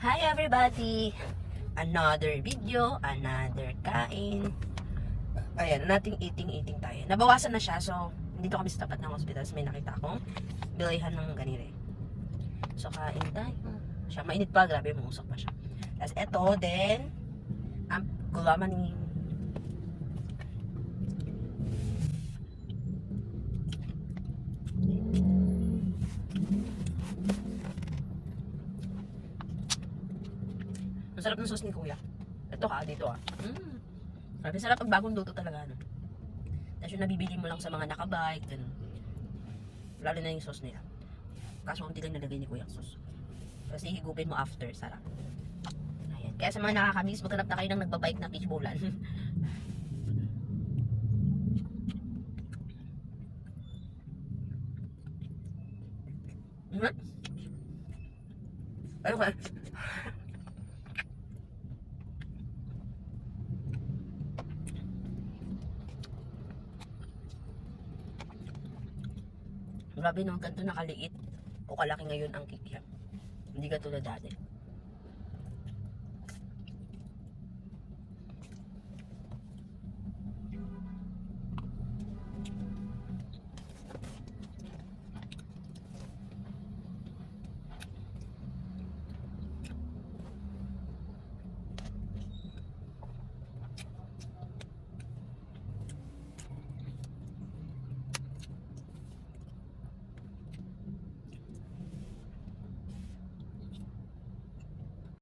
Hi everybody! Another video, another kain. Ayan, nating eating tayo. Nabawasan na siya, so dito kami sa tapat ng hospital. So, may nakita akong bilihan ng ganire. So, kain tayo. Siya, mainit pa, grabe, umusok pa siya. Tapos eto, then, ang gulaman ni masarap ng sauce ni kuya. Ito dito Grabe, sarap pag bagong luto talaga, no? Tapos yung nabibili mo lang sa mga nakabike, ganun. Lalo na yung sauce nila. Kaso hindi lang nalagay ni kuya ang sauce. Kasi higupin mo after, sarap. Ayan. Kaya sa mga nakakamiss, maghanap na kayo ng nagbabike na peach bowlan. Ano ka? Grabe no, ganito nakaliit o kalaki ngayon ang kikiam. Hindi ka tulad dati.